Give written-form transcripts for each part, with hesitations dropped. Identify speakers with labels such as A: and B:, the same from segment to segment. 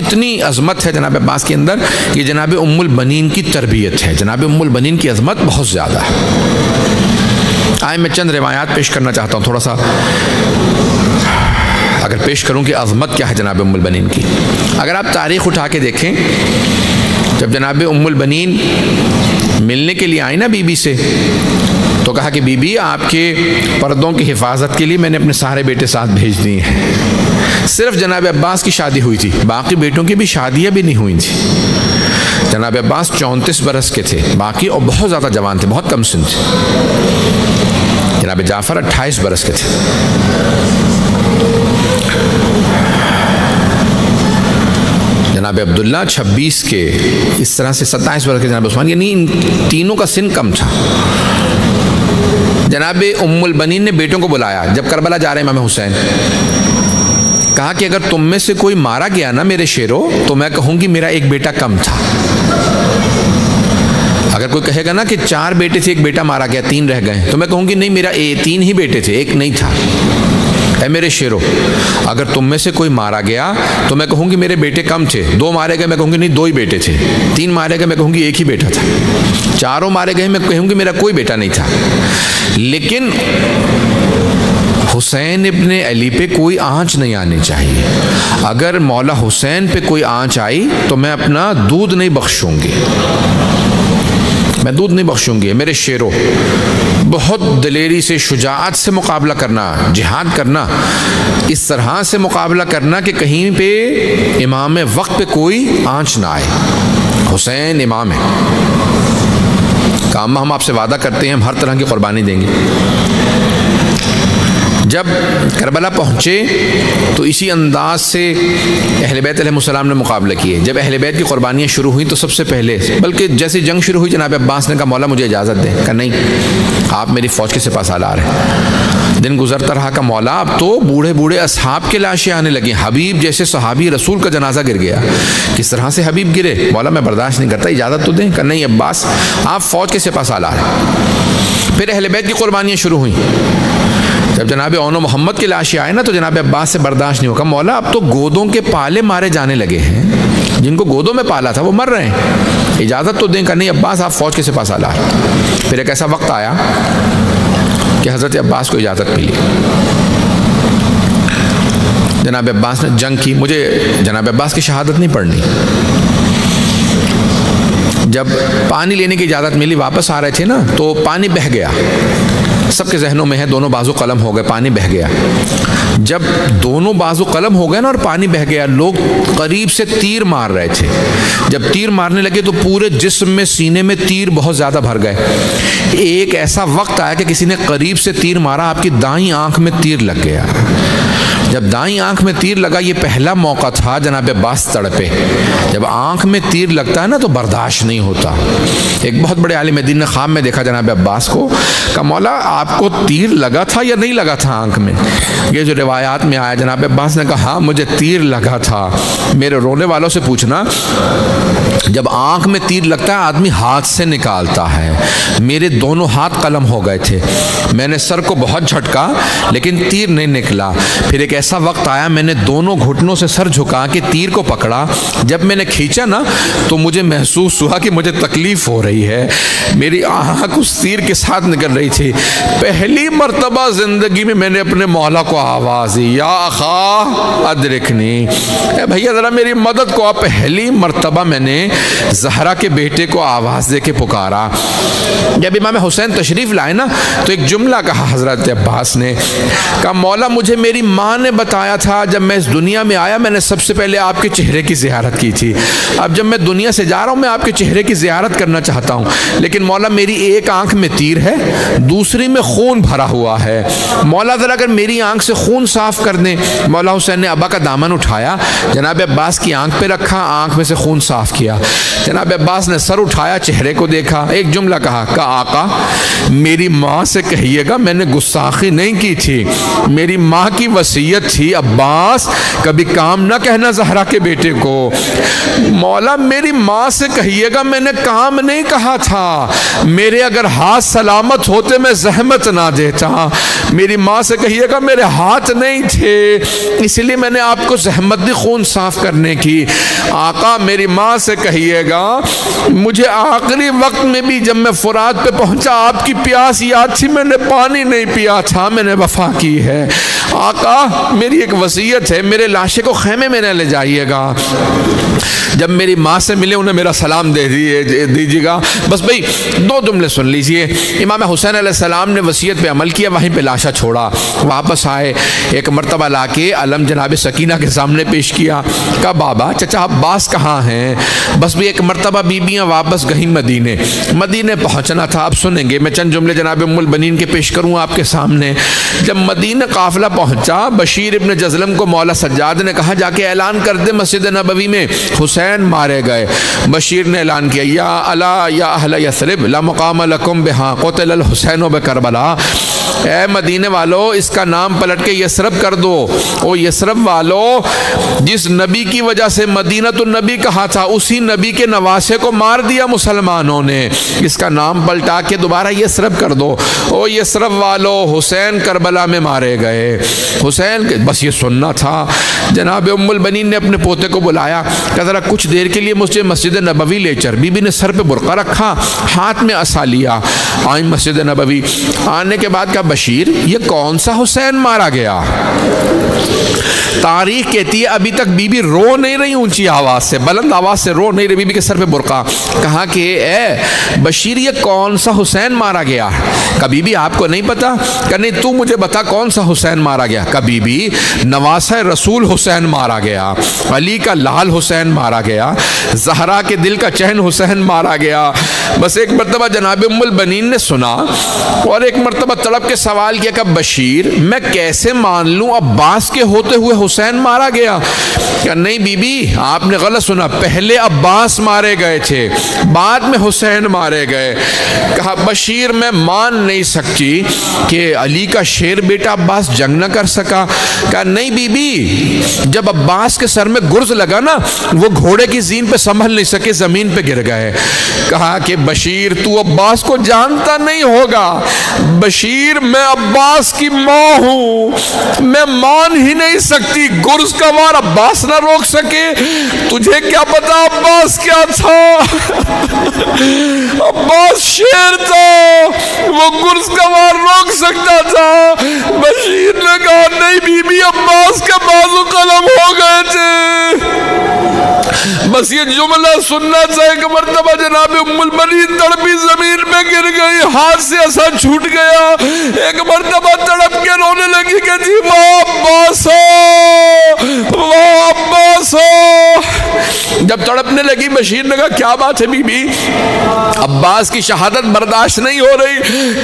A: اتنی عظمت ہے جناب عباس کے اندر کہ جناب ام البنین کی تربیت ہے، جناب ام البنین کی عظمت بہت زیادہ ہے۔ آئے میں چند روایات پیش کرنا چاہتا ہوں، تھوڑا سا اگر پیش کروں کہ عظمت کیا ہے جناب ام البنین کی۔ اگر آپ تاریخ اٹھا کے دیکھیں، جب جناب ام البنین ملنے کے لیے آئی نا بی بی سے، تو کہا کہ بی بی آپ کے پردوں کی حفاظت کے لیے میں نے اپنے سارے بیٹے ساتھ بھیج دیے ہیں۔ صرف جناب عباس کی شادی ہوئی تھی، باقی بیٹوں کی بھی شادیاں بھی نہیں ہوئی تھیں۔ جناب عباس 34 برس کے تھے باقی، اور بہت زیادہ جوان تھے، بہت کم سن تھے۔ جناب جعفر 28 برس کے تھے۔ جناب عبداللہ 26 کے، اس طرح سے 27 برس کے جناب عثمان، یعنی ان تینوں کا سن کم تھا۔ جناب ام البنین نے بیٹوں کو بلایا، جب کربلا جا رہے امام حسین، کہا کہ اگر تم میں سے کوئی مارا گیا نا میرے شیرو، تو میں کہوں گی میرا ایک بیٹا کم تھا۔ اگر کوئی کہے گا نا کہ 4 بیٹے تھے، ایک بیٹا مارا گیا، 3 رہ گئے، تو میں کہوں گی نہیں، میرا 3 ہی بیٹے تھے، ایک نہیں تھا۔ اے میرے شیرو، اگر تم میں سے کوئی مارا گیا تو میں کہوں گی میرے بیٹے کم تھے، 2 مارے گئے میں کہوں گی نہیں 2 ہی بیٹے تھے، 3 مارے گئے میں کہوں گی 1 ہی بیٹا تھا، 4 مارے گئے میں کہوں گی میرا کوئی بیٹا نہیں تھا۔ لیکن حسین ابن علی پہ کوئی آنچ نہیں آنی چاہیے۔ اگر مولا حسین پہ کوئی آنچ آئی تو میں اپنا دودھ نہیں بخشوں گی، میں دودھ نہیں بخشوں گی۔ میرے شیرو، بہت دلیری سے، شجاعت سے مقابلہ کرنا، جہاد کرنا، اس طرح سے مقابلہ کرنا کہ کہیں پہ امام وقت پہ کوئی آنچ نہ آئے۔ حسین امام ہے، کام ہم آپ سے وعدہ کرتے ہیں ہم ہر طرح کی قربانی دیں گے۔ جب کربلا پہنچے تو اسی انداز سے اہل بیت علیہ السلام نے مقابلہ کیے۔ جب اہل بیت کی قربانیاں شروع ہوئیں تو سب سے پہلے، بلکہ جیسے جنگ شروع ہوئی، جناب عباس نے کہا مولا مجھے اجازت دیں۔ کہا نہیں، آپ میری فوج کے سپاہ سالار ہیں۔ دن گزرتا رہا، کہ مولا اب تو بوڑھے بوڑھے اصحاب کے لاشیں آنے لگیں، حبیب جیسے صحابی رسول کا جنازہ گر گیا۔ کس طرح سے حبیب گرے؟ مولا میں برداشت نہیں کرتا، اجازت تو دیں۔ کہا نہیں عباس، آپ فوج کے سپاہ سالار ہیں۔ پھر اہل بیت کی قربانیاں شروع ہوئیں۔ جب جناب اون و محمد کی لاشیں آئے نا تو جناب عباس سے برداشت نہیں ہوگا، مولا اب تو گودوں کے پالے مارے جانے لگے ہیں، جن کو گودوں میں پالا تھا وہ مر رہے ہیں، اجازت تو دیں۔ کہ نہیں عباس، آپ فوج کے سپاہ سالار۔ پھر ایک ایسا وقت آیا کہ حضرت عباس کو اجازت ملی۔ جناب عباس نے جنگ کی۔ مجھے جناب عباس کی شہادت نہیں پڑھنی۔ جب پانی لینے کی اجازت ملی، واپس آ رہے تھے نا تو پانی بہہ گیا، سب کے ذہنوں میں ہے، دونوں بازو قلم ہو گئے، پانی بہہ گیا۔ جب دونوں بازو قلم ہو گئے نا اور پانی بہہ گیا، لوگ قریب سے تیر مار رہے تھے۔ جب تیر مارنے لگے تو پورے جسم میں، سینے میں تیر بہت زیادہ بھر گئے۔ ایک ایسا وقت آیا کہ کسی نے قریب سے تیر مارا، آپ کی دائیں آنکھ میں تیر لگ گیا۔ جب دائیں آنکھ میں تیر لگا، یہ پہلا موقع تھا جناب عباس تڑپے۔ جب آنکھ میں تیر لگتا ہے نا تو برداشت نہیں ہوتا۔ ایک بہت بڑے عالم دین نے خواب میں دیکھا جناب عباس کو، کہا مولا آپ کو تیر لگا تھا یا نہیں لگا تھا آنکھ میں؟ یہ جو روایات میں آیا، جناب عباس نے کہا ہاں مجھے تیر لگا تھا۔ میرے رونے والوں سے پوچھنا، جب آنکھ میں تیر لگتا ہے آدمی ہاتھ سے نکالتا ہے، میرے دونوں ہاتھ قلم ہو گئے تھے، میں نے سر کو بہت جھٹکا لیکن تیر نہیں نکلا۔ پھر ایک ایسا وقت آیا، میں نے دونوں گھٹنوں سے سر جھکا کے تیر کو پکڑا، جب میں نے کھینچا نا تو مجھے محسوس ہوا کہ مجھے تکلیف ہو رہی ہے، میری آنکھ اس تیر کے ساتھ نکل رہی تھی۔ پہلی مرتبہ زندگی میں نے اپنے مولا کو آواز دی، یا اخا ادرکنی، اے بھیا ذرا میری مدد کو۔ پہلی مرتبہ میں نے زہرا کے بیٹے کو آواز دے کے پکارا۔ جب امام حسین تشریف لائے نا تو ایک جملہ کہا حضرت عباس نے، کہا مولا مجھے میری ماں نے بتایا تھا جب میں اس دنیا میں آیا میں نے سب سے پہلے آپ کے چہرے کی زیارت کی تھی، اب جب میں دنیا سے جا رہا ہوں میں آپ کے چہرے کی زیارت کرنا چاہتا ہوں، لیکن مولا میری ایک آنکھ میں تیر ہے، دوسری میں خون بھرا ہوا ہے، مولا ذرا اگر میری آنکھ سے خون صاف کر دیں۔ مولا حسین نے ابا کا دامن اٹھایا، جناب عباس کی آنکھ پہ رکھا، آنکھ میں سے خون صاف کیا۔ جناب عباس نے سر اٹھایا، چہرے کو دیکھا، ایک جملہ کہا، آقا میری ماں سے کہیے گا میں نے گستاخی نہیں کی تھی، میری ماں کی وصیت وصیت تھی عباس کبھی کام نہ کہنا زہرا کے بیٹے کو. مولا میری ماں سے کہیے گا میں نے کام نہیں کہا تھا, میرے اگر ہاتھ سلامت ہوتے میں زحمت نہ دیتا. میری ماں سے کہیے گا میرے ہاتھ نہیں تھے اس لیے میں نے آپ کو زحمت دی خون صاف کرنے کی. آقا میری ماں سے کہیے گا مجھے آخری وقت میں بھی جب میں فرات پہ پہنچا آپ کی پیاس یاد تھی, میں نے پانی نہیں پیا تھا, میں نے وفا کی ہے. آقا میری ایک وصیت ہے, میرے لاشے کو خیمے میں نہ لے جائیے گا, جب میری ماں سے ملے انہیں میرا سلام دے دیجیے گا. بس بھئی دو جملے سن لیجئے. امام حسین علیہ السلام نے وصیت پہ عمل کیا, وہیں پہ لاشا چھوڑا, واپس آئے, ایک مرتبہ لا کے علم جناب سکینہ کے سامنے پیش کیا. کہا بابا چچا عباس کہاں ہیں؟ بس بھی ایک مرتبہ بیبیاں واپس گئیں مدینے پہنچنا تھا. اب سنیں گے, میں چند جملے جناب ام البنین کے پیش کروں آپ کے سامنے. جب مدینہ قافلہ پہنچا بشیر ابن جزلم کو مولا سجاد نے کہا جا کے اعلان کر دے مسجد نبوی میں حسین مارے گئے. بشیر نے اعلان کیا یا الا یا اہل یثرب لا مقام لکم بہا قتل الحسین بکربلا. اے مدینے والو اس کا نام پلٹ کے یثرب کر دو. او یثرب والو جس نبی کی وجہ سے مدینہ النبی کہا تھا اسی نبی کے نواسے کو مار دیا مسلمانوں نے, اس کا نام پلٹا کے دوبارہ یثرب کر دو. او یثرب والو حسین کربلا میں مارے گئے. حسین بس یہ سننا تھا. جناب ام البنین نے اپنے پوتے کو بلایا, کہ ذرا کچھ دیر کے لیے مجھے مسجد نبوی لے چل. بی بی نے سر پہ برقع رکھا, ہاتھ میں عصا لیا, آئی مسجد نبوی. آنے کے بعد کہا بشیر یہ کون سا حسین مارا گیا؟ تاریخ کہتی ہے ابھی تک بی بی رو نہیں رہی, اونچی آواز سے بلند آواز سے رو نہیں رہی, بی بی کے سر پہ برقع. کہا کہ اے بشیر یہ کون سا حسین مارا گیا؟ کبھی بھی آپ کو نہیں پتا؟ کہ نہیں تو مجھے بتا کون سا حسین مارا گیا. کبھی بھی نواسہ رسول حسین مارا گیا, علی کا لال حسین مارا گیا, زہرا کے دل کا چین حسین مارا گیا. بس ایک مرتبہ جناب ام البنین نے سنا اور ایک مرتبہ تڑپ کے سوال کیا کہ بشیر میں کیسے مان لوں عباس کے ہوتے ہوئے حسین مارا گیا؟ کہ نہیں بی بی آپ نے غلط سنا, پہلے عباس مارے گئے تھے بعد میں حسین مارے گئے. کہا بشیر میں مان نہیں سکتی کہ علی کا شیر بیٹا عباس جنگ نہ کر سکا. کہا نہیں بی بی جب عباس کے سر میں گرز لگا نا وہ گھوڑے کی زین پہ سنبھل نہیں سکے, زمین پہ گر گئے. کہا کہ بشیر تو عباس کو جانتا نہیں ہوگا, بشیر میں عباس کی ماں ہوں, میں مان ہی نہیں سکتی گرز کا وار عباس نہ روک سکے. تجھے کیا پتا عباس کیا تھا؟ عباس شیر تھا, وہ گرز کا وار روک سکتا تھا. بشیر نے کہا نہیں بی بی عباس کے بازو قلم ہو گئے تھے. بس یہ جملہ سننا چاہے کہ مرتبہ جناب ام البنین تڑپی زمین میں گر گئی, ہاتھ سے عصا چھوٹ گیا. ایک مرتبہ تڑپ کے رونے لگی کہ جی واہ عباس ہو, واہ عباس ہو. جب تڑپنے لگی بشیر نے کہا کیا بات ہے بی بی؟ عباس کی شہادت برداشت نہیں ہو رہی.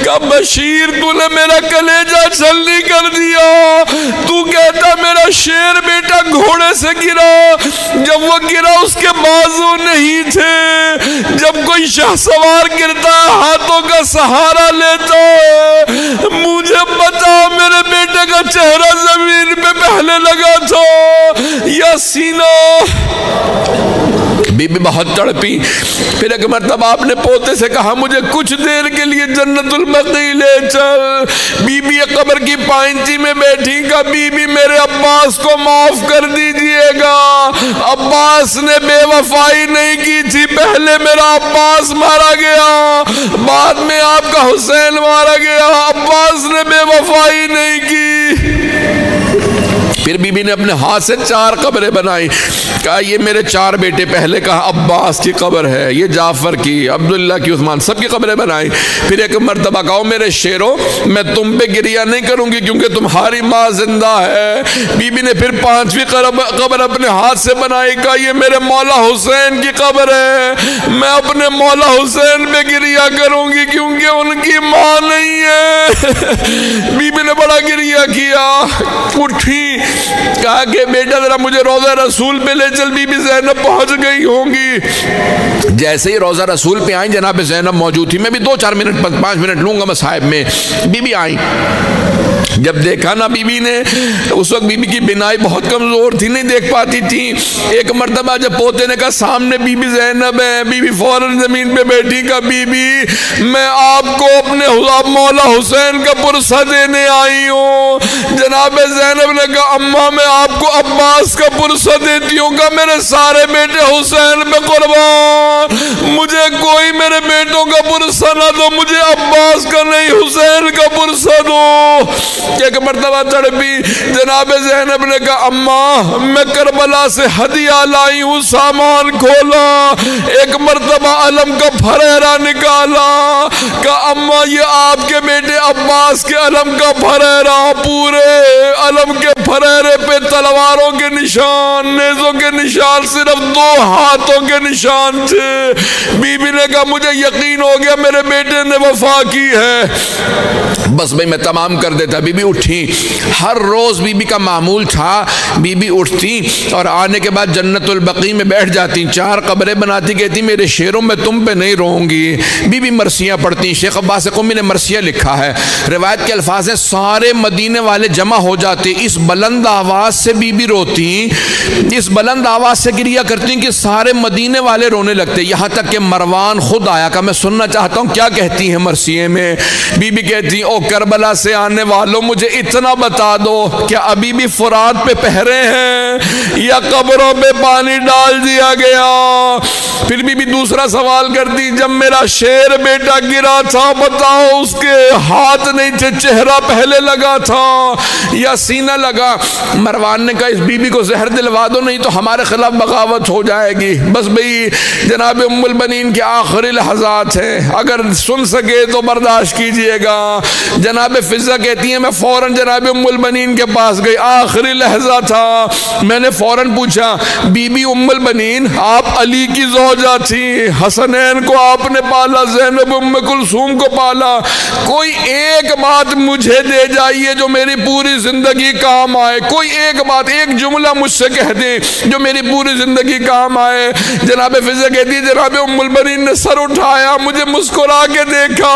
A: کہ بشیر تو نے میرا کلیجہ چھلنی کر دیا, تو کہتا میرا شیر بیٹا گھوڑے سے گرا, جب وہ گرا اس کے بازو نہیں تھے. جب کوئی شاہ سوار گرتا ہاتھوں کا سہارا لیتا ہے, مجھے بتا میرے بیٹے کا چہرہ زمین پہ پہلے لگا تھا یا سینہ. بی بی بہت تڑپی. پھر ایک مرتبہ آپ نے پوتے سے کہا مجھے کچھ دیر کے لیے جنت البقیع لے چل. بی بی قبر کی پائنچی میں بیٹھی. کا بی بی میرے عباس کو معاف کر دیجئے گا, عباس نے بے وفائی نہیں کی تھی, پہلے میرا عباس مارا گیا بعد میں آپ کا حسین مارا گیا, عباس نے بے وفائی نہیں کی. پھر بی بی نے اپنے ہاتھ سے 4 قبریں بنائی. کہا یہ میرے 4 بیٹے, پہلے کہا عباس کی قبر ہے, یہ جعفر کی, عبداللہ کی, عثمان, سب کی قبریں بنائی. پھر ایک مرتبہ کہا میرے شیرو میں تم پہ گریہ نہیں کروں گی کیونکہ تمہاری ماں زندہ ہے. بی بی نے پھر 5ویں قبر اپنے ہاتھ سے بنائی. کہا یہ میرے مولا حسین کی قبر ہے, میں اپنے مولا حسین پہ گریہ کروں گی کیونکہ ان کی ماں نہیں ہے. بی بی بیوی نے بڑا گریہ کیا، اٹھی، کہا کہ بیٹا ذرا مجھے روضہ رسول پہ لے چل، بی بی زینب پہنچ گئی ہوں گی۔ جیسے ہی روضہ رسول پہ آئیں جناب زینب موجود تھی، میں بھی 2-4 منٹ 5 منٹ لوں گا مصاحب میں، بی بی آئیں، جب دیکھا نا بی بی نے، اس وقت بی بی کی بینائی بہت کمزور تھی، نہیں دیکھ پاتی تھی، ایک مرتبہ جب پوتے نے کہا سامنے بی بی زینب ہے، بی بی فوراً زمین پہ بیٹھی، کہا بی بی میں آپ کو اپنے مولا حسین کا پرسہ دینے آئی ہوں۔ جناب زینب نے کہا اماں میں آپ کو عباس کا پرسہ دیتی ہوں، کہا میرے سارے بیٹے حسین پہ قربان، مجھے کوئی میرے بیٹوں کا پرسہ نہ دو، مجھے عباس کا نہیں حسین کا پرسہ دو۔ ایک مرتبہ تڑپی، جناب زینب نے کہا اماں میں کربلا سے ہدیہ لائی ہوں، سامان کھولا، ایک مرتبہ علم کا پھریرا نکالا، کہا اماں یہ آپ کے بیٹے عباس کے علم کا پھریرا، پورے علم کے پھریرے پہ تلواروں کے نشان، نیزوں کے نشان، صرف 2 ہاتھوں کے نشان تھے۔ بی بی نے کہا مجھے یقین ہو گیا میرے بیٹے نے وفا کی ہے، بس بھئی میں تمام کر دیتا۔ بی بی اٹھی، ہر روز بی بی کا معمول تھا، بی بی اٹھتی اور آنے کے بعد جنت البقیع میں بیٹھ جاتی، 4 قبریں بناتی، کہتی میرے شیروں میں تم پہ نہیں روؤں گی۔ بی بی مرثیہ پڑھتی، شیخ عباس قمی نے مرثیہ لکھا ہے، روایت کے الفاظ ہیں سارے مدینے والے جمع ہو جاتے، اس بلند آواز سے بی بی روتی، اس بلند آواز سے گریہ کرتی کہ سارے مدینے والے رونے لگتے، یہاں تک کہ مروان خود آیا، کہ میں سننا چاہتا ہوں کیا کہتی ہیں مرثیے میں۔ بی بی کہتی او کربلا سے آنے والوں مجھے اتنا بتا دو کہ ابھی بھی فرات پہ پہرے ہیں یا قبروں پہ پانی ڈال دیا گیا۔ پھر بی بی دوسرا سوال کرتی جب میرا شیر بیٹا گرا تھا بتاؤ اس کے ہاتھ نہیں تھے، چہرہ پہلے لگا تھا یا سینہ لگا؟ مروان نے کہا اس بی بی کو زہر دلوا دو نہیں تو ہمارے خلاف بغاوت ہو جائے گی۔ بس بھئی جناب ام البنین کے آخری لحظات ہیں، اگر سن سکے تو برداشت کیجئے گا۔ جناب فضہ کہتی ہیں میں فوراً جناب ام البنین کے پاس گئی، آخری لحظہ تھا، میں نے فوراً پوچھا بی بی ام البنین آپ علی کی زوجہ تھی، حسنین کو آپ نے پالا، زینب ام کلثوم کو پالا، کوئی ایک بات مجھے دے جائیے جو میری پوری زندگی کام آئے، کوئی ایک بات، ایک جملہ مجھ سے کہہ دیں جو میری پوری زندگی کام آئے۔ جناب فضہ کہتی جناب ام البنین نے سر اٹھایا، مجھے مسکرا کے دیکھا،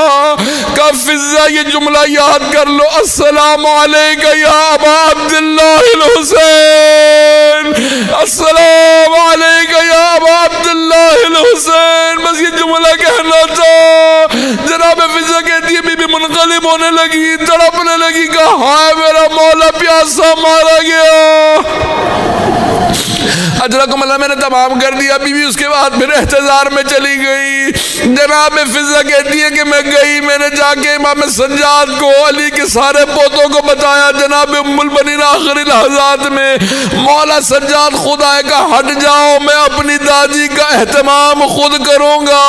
A: کہا فضہ یہ جملہ یاد کر لو، السلام علیکہ یا ابا عبداللہ الحسین، السلام علیکہ یا ابا عبداللہ الحسین، بس یہ جملہ کہنا تھا۔ جناب فضہ کہتی ہے بی بی منقلب ہونے لگی، تڑپنے لگی، کہا ہائے میرا مولا پیاسا مارا گیا۔ اجرکم اللہ میں نے تمام کر دیا۔ بی بی اس کے بعد پھر احتضار میں چلی گئی۔ جناب فضہ کہتی ہے کہ میں گئی، میں نے جا کے امام سجاد کو، علی کے سارے پوتوں کو بتایا۔ جناب ام البنین آخری لحظات میں مولا سجاد خود آئے گا ہٹ جاؤ میں اپنی دادی کا اہتمام خود کروں گا،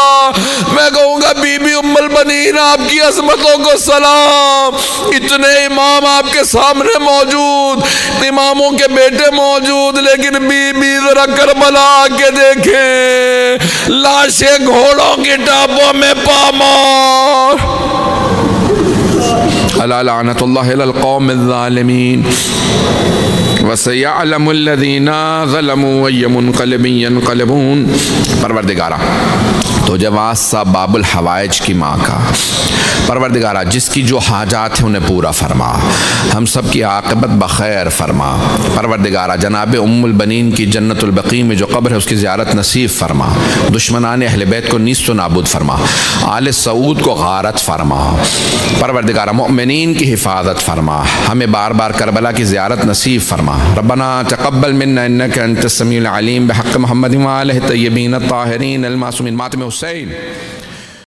A: میں کہوں گا بی بی ام البنین آپ کی عظمتوں کو سلام، اتنے امام آپ کے سامنے موجود، اماموں کے بیٹے موجود، لیکن بی بی ذرا کربلا آکے دیکھیں، لاشیں گھوڑوں کی ٹاپوں میں پامار۔ الا لعنت اللہ علی القوم الظالمین وَسَيَعْلَمُ الَّذِينَ ظَلَمُوا أَيَّ مُنْقَلِبٍ يَنْقَلِبُونَ۔ پروردگارہ تو جواز سا باب الحوائج کی ماں کا، پروردگارہ جس کی جو حاجات ہیں انہیں پورا فرما، ہم سب کی عاقبت بخیر فرما۔ پروردگارہ جناب ام البنین کی جنت البقیع میں جو قبر ہے اس کی زیارت نصیب فرما، دشمنان اہل بیت کو نیست و نابود فرما، آل سعود کو غارت فرما، پروردگارہ مؤمنین کی حفاظت فرما، ہمیں بار بار کربلا کی زیارت نصیب فرما۔ ربنا تقبل منا انك انت السميع العليم بحق محمد وآله الطيبين الطاهرين المعصومين۔ ماتم حسین